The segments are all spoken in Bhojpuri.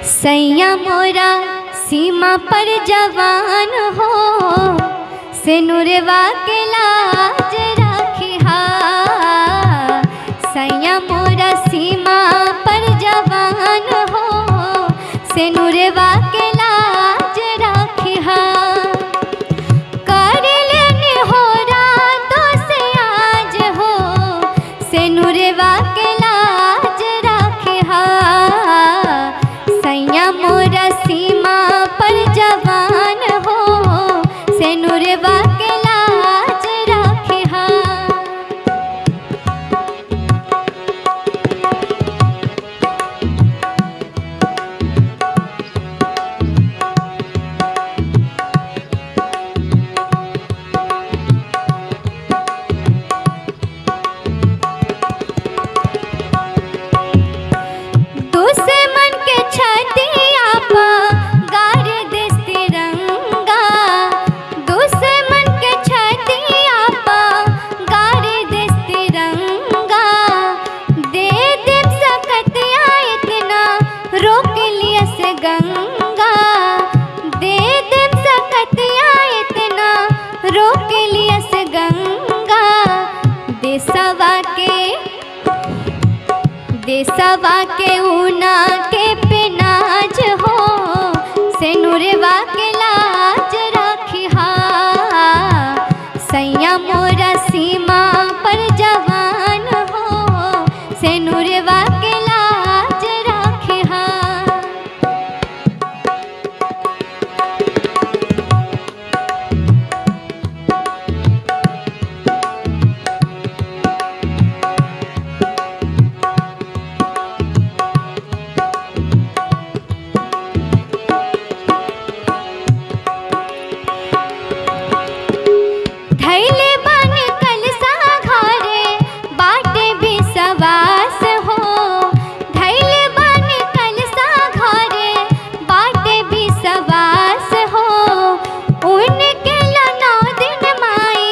सैया मोरा सीमा पर जवान हो, सिनुरवा के लाज राखिहा। सैया मोरा सीमा पर जवान हो, सिनुरवा के लाज राखिहा। कर लेने हो रातों से आज हो, सिनुरवा के लाज राखिहा। सैया मोरा सीमा पर जवान हो, सिनुरवा के लाज राखिहा। दुश्मन के छतिया पा गाड़ देस तिरंगा, दुश्मन के छतिया पा गाड़ देस तिरंगा। दे देव सकतिया इतना रोक लिया से गंगा, दे देव सकतिया इतना रोक लिया से गंगा। देसवा के ऊना के पिनाज हो, सिनुरवा के लाज राखिहा। सैया मोरा सीमा पर जवान हो, सिनुरवा के लाज राखिहा। धैले बन कलसा घरे बाटे विश्वास हो, धैले बन कलसा घरे बाटे विश्वास हो। उनके लनौ दिन माई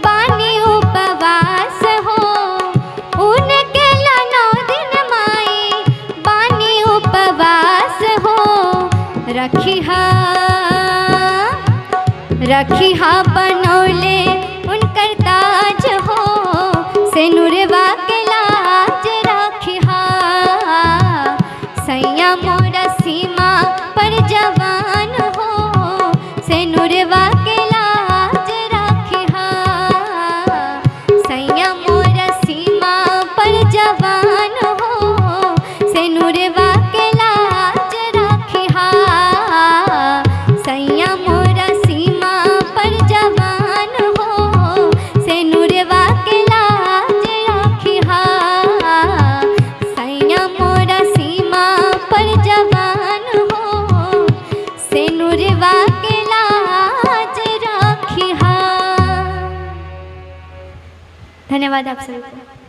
बानी उपवास हो, उनके लनौ दिन माई बानी उपवास हो। रखिहा बनौले उनकर ताज हो, सिनुरवा के लाज राखिहा। सैया मोरा सीमा पर जवान हो, सिनुरवा के लाज राखिहा। सैया मोरा सीमा पर जवान हो, सिनुरवा के लाज राखिहा। सैया मोरा सीमा पर जवान हो, सिनुरवा के लाज राखिहा। सैया मोरा सीमा पर जवान हो, सिनुरवा के लाज राखिहा। धन्यवाद आप सभी को।